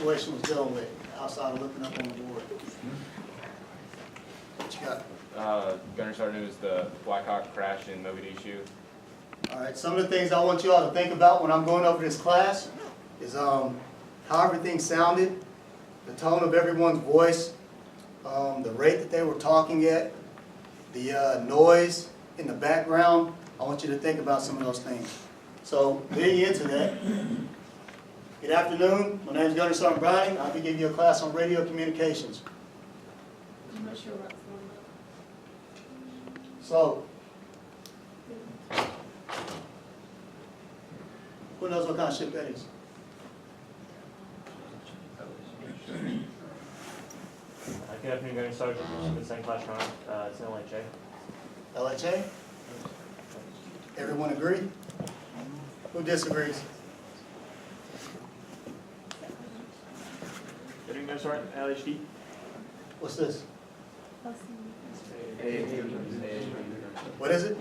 situation was dealing with outside of looking up on the board. What you got? Gunner Sergeant, was the Black Hawk crash in Mogadishu. All right, some of the things I want you all to think about when I'm going over this class is how everything sounded, the tone of everyone's voice, the rate that they were talking at, the noise in the background. I want you to think about some of those things. So, leading into that, good afternoon. My name is Gunner Sergeant Browning. I'll be giving you a class on radio communications. I'm not sure what's So, who knows what kind of ship that is? Good afternoon, Gunner Sergeant. Ship in second class runner. It's an LHA. LHA? Everyone agree? Who disagrees? Good afternoon, Gunner Sergeant. LHD. What's this? that? What is it?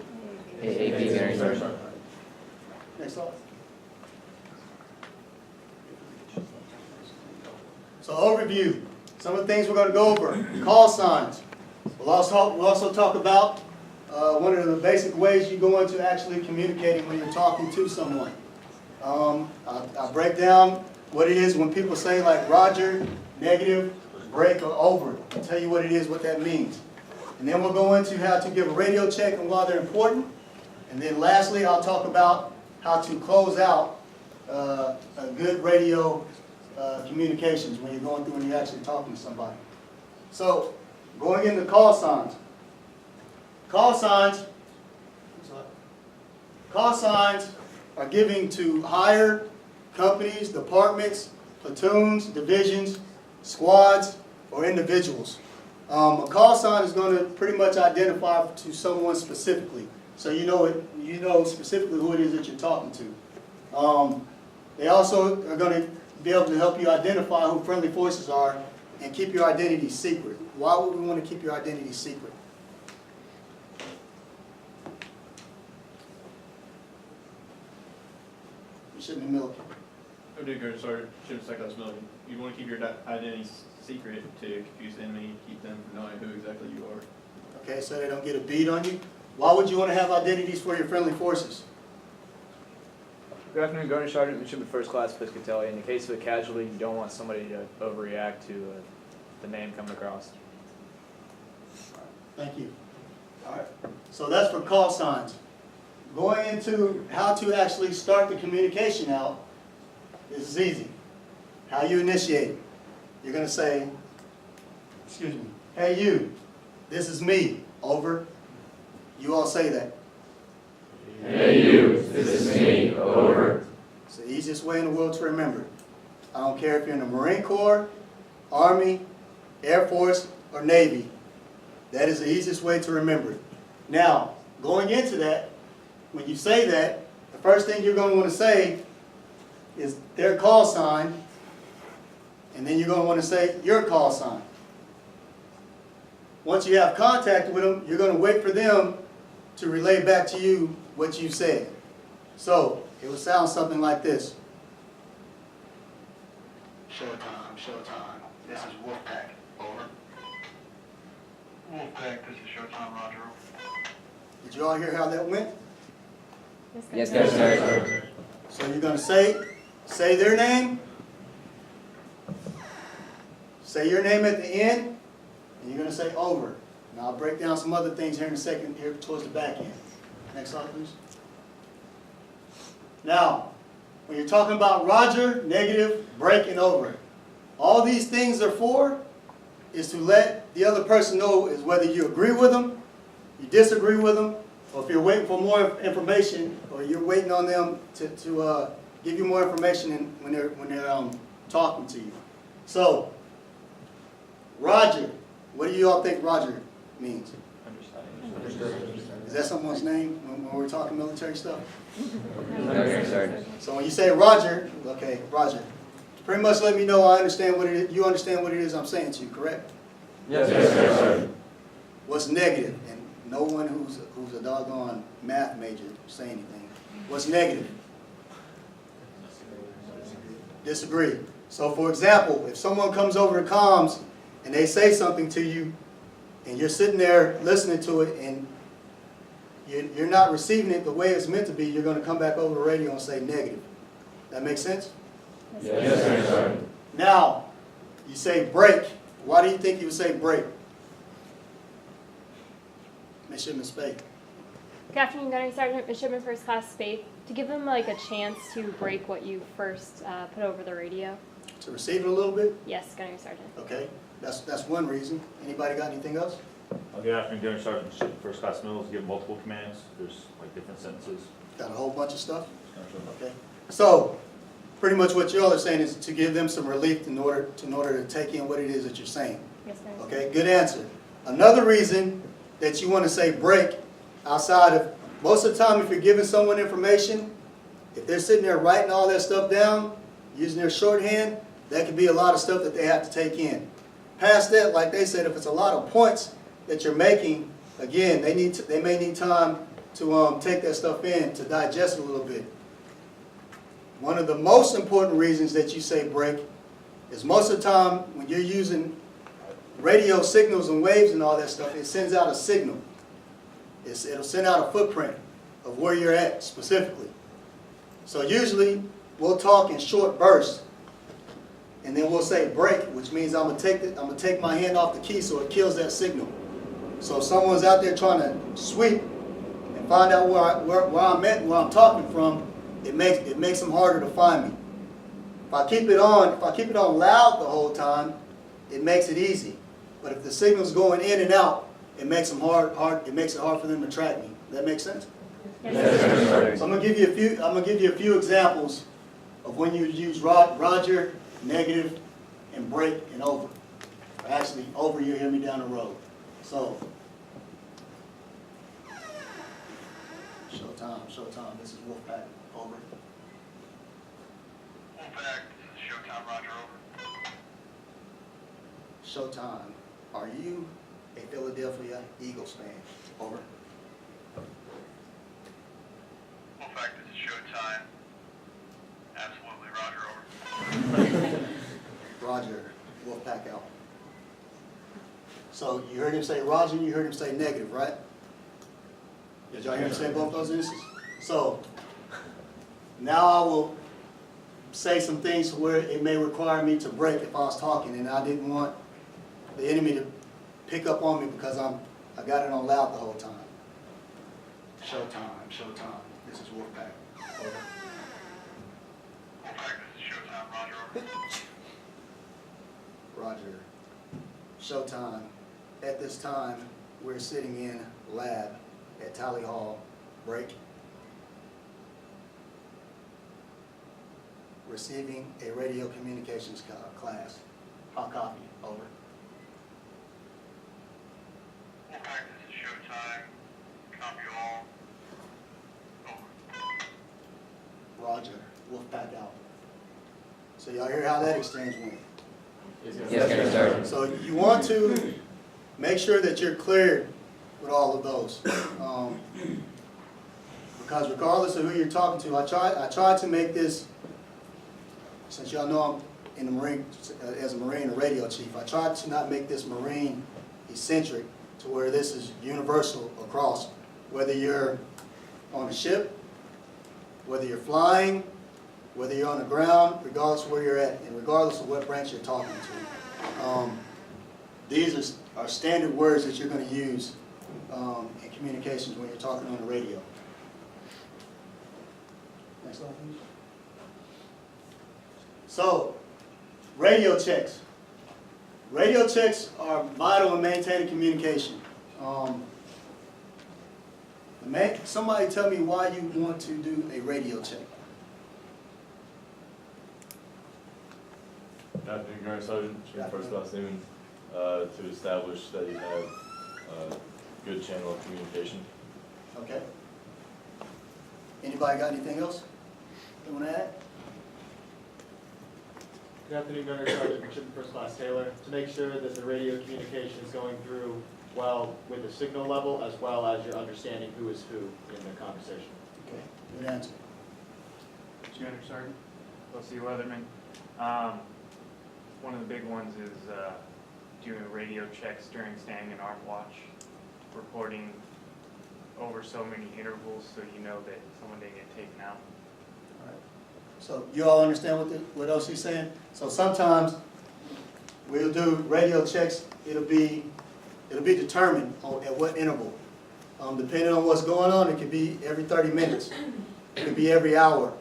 AAP, Gunner Sergeant. Next slide. So overview, some of the things we're going to go over. Call signs. We'll also talk about one of the basic ways you go into actually communicating when you're talking to someone. I'll break down what it is when people say like Roger, negative, break, or over. I'll tell you what it is, what that means. And then we'll go into how to give a radio check and why they're important. And then lastly, I'll talk about how to close out a good radio communications when you're going through and you're actually talking to somebody. So, going into call signs. Call signs are given to higher companies, departments, platoons, divisions, squads, or individuals. A call sign is going to pretty much identify to someone specifically, so you know specifically who it is that you're talking to. They also are going to be able to help you identify who friendly forces are and keep your identity secret. Why would we want to keep your identity secret? You shouldn't be milking. I do go to Sergeant, ship second class military. You want to keep your identity secret to confuse the enemy, keep them from knowing who exactly you are. Okay, so they don't get a bead on you. Why would you want to have identities for your friendly forces? Good afternoon, Gunner Sergeant, Midshipman First Class Piscatelli. In the case of a casualty, you don't want somebody to overreact to the name coming across. Thank you. All right. So that's for call signs. Going into how to actually start the communication out, this is easy. How you initiate it. You're going to say, excuse me, hey you, this is me, over. You all say that. Hey you, this is me, over. It's the easiest way in the world to remember. I don't care if you're in the Marine Corps, Army, Air Force, or Navy. That is the easiest way to remember it. Now, going into that, when you say that, the first thing you're going to want to say is their call sign, and then you're going to want to say your call sign. Once you have contact with them, you're going to wait for them to relay back to you what you said. So, it will sound something like this. Showtime, showtime. This is Wolfpack. Over. Wolfpack, this is Showtime, Roger. Did you all hear how that went? Yes, Gunner Sergeant. So you're going to say their name, say your name at the end, and you're going to say over. Now I'll break down some other things here in a second, here towards the back end. Next slide, please. Now, when you're talking about Roger, negative, break, and over, all these things are for is to let the other person know is whether you agree with them, you disagree with them, or if you're waiting for more information, or you're waiting on them to give you more information when they're talking to you. So, Roger, what do you all think Roger means? Is that someone's name when we're talking military stuff? Gunner Sergeant. So when you say Roger, okay, Roger, pretty much let me know I understand what it is. You understand what it is I'm saying to you, correct? Yes, sir. What's negative? And no one who's a doggone math major say anything. What's negative? Disagree. So for example, if someone comes over to comms and they say something to you and you're sitting there listening to it and you're not receiving it the way it's meant to be, you're going to come back over the radio and say negative. That make sense? Yes, sir, Sergeant. Now, you say break. Why do you think you would say break? Midshipman Spade. Good afternoon, Gunnery Sergeant, Midshipman First Class Spade. To give them like a chance to break what you first put over the radio. To receive it a little bit? Yes, Gunnery Sergeant. Okay, that's one reason. Anybody got anything else? Good afternoon, Gunnery Sergeant, Midshipman First Class Mills. Give multiple commands. There's like different sentences. Got a whole bunch of stuff? Okay. So, pretty much what y'all are saying is to give them some relief in order to take in what it is that you're saying. Yes, Gunnery Okay, good answer. Another reason that you want to say break outside of, most of the time if you're giving someone information, if they're sitting there writing all that stuff down, using their shorthand, that could be a lot of stuff that they have to take in. Past that, like they said, if it's a lot of points that you're making, again, they may need time to take that stuff in, to digest it a little bit. One of the most important reasons that you say break is most of the time when you're using radio signals and waves and all that stuff, it sends out a signal. It'll send out a footprint of where you're at specifically. So usually we'll talk in short bursts, and then we'll say break, which means I'm gonna take my hand off the key so it kills that signal. So if someone's out there trying to sweep and find out where I'm at and where I'm talking from, it makes them harder to find me. If I keep it on loud the whole time, it makes it easy. But if the signal's going in and out, it makes it hard for them to track me. Does that make sense? Yes, sir. So I'm gonna give you a few examples of when you use Roger, negative, and break and over. Or actually, over, you'll hear me down the road. So, Showtime, this is Wolfpack, over. Wolfpack, Showtime, Roger, over. Showtime, are you a Philadelphia Eagles fan? Over. Wolfpack, this is Showtime. Absolutely, Roger, over. Roger, Wolfpack out. So you heard him say Roger, you heard him say negative, right? Did y'all hear him say both those instances? So now I will say some things where it may require me to break if I was talking and I didn't want the enemy to pick up on me because I got it on loud the whole time. Showtime. This is Wolfpack. Over. Wolfpack, this is Showtime, Roger, over. Roger. Showtime. At this time, we're sitting in lab at Tally Hall. Break. Receiving a radio communications class. Hot copy. Over. Wolfpack, this is Showtime. Copy all. Over. Roger. Wolfpack out. So y'all hear how that exchange went? Yes, Gunnery Sergeant. So you want to make sure that you're cleared with all of those. Because regardless of who you're talking to, I tried to make this, since y'all know I'm in the Marine, as a Marine and radio chief, I tried to not make this Marine eccentric to where this is universal across, whether you're on a ship, whether you're flying, whether you're on the ground, regardless of where you're at, and regardless of what branch you're talking to. These are standard words that you're going to use in communications when you're talking on the radio. Next slide, please. So, radio checks. Radio checks are vital in maintaining communication. Somebody tell me why you want to do a radio check. Good afternoon, Gunnery Sergeant, First Class Newman, to establish that you have a good channel of communication. Okay. Anybody got anything else they want to add? Good afternoon, Gunnery Sergeant, Midshipman First Class Taylor. To make sure that the radio communication is going through well with the signal level as well as you're understanding who is who in the conversation. Okay, good answer. Gunnery Sergeant, OC Weatherman. one of the big ones is doing radio checks during standing and armed watch, reporting over so many intervals so you know that someone didn't get taken out. So you all understand what OC's saying? So sometimes we'll do radio checks, it'll be determined at what interval. Depending on what's going on, it could be every 30 minutes, it could be every hour.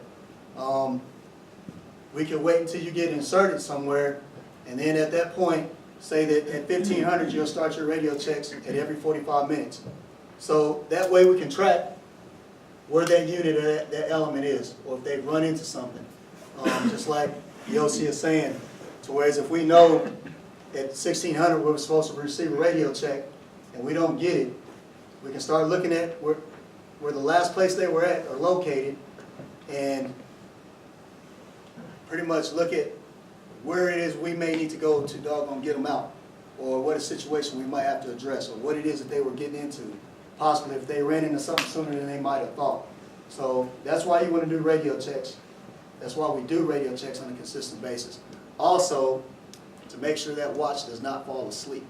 We could wait until you get inserted somewhere, and then at that point, say that at 1500 you'll start your radio checks at every 45 minutes. So that way we can track where that unit or that element is, or if they've run into something. Just like the OC is saying, to whereas if we know at 1600 we're supposed to receive a radio check and we don't get it, we can start looking at where the last place they were at or located, and pretty much look at where it is we may need to go to doggone get them out, or what a situation we might have to address, or what it is that they were getting into, possibly if they ran into something sooner than they might have thought. So that's why you want to do radio checks. That's why we do radio checks on a consistent basis. Also, to make sure that watch does not fall asleep.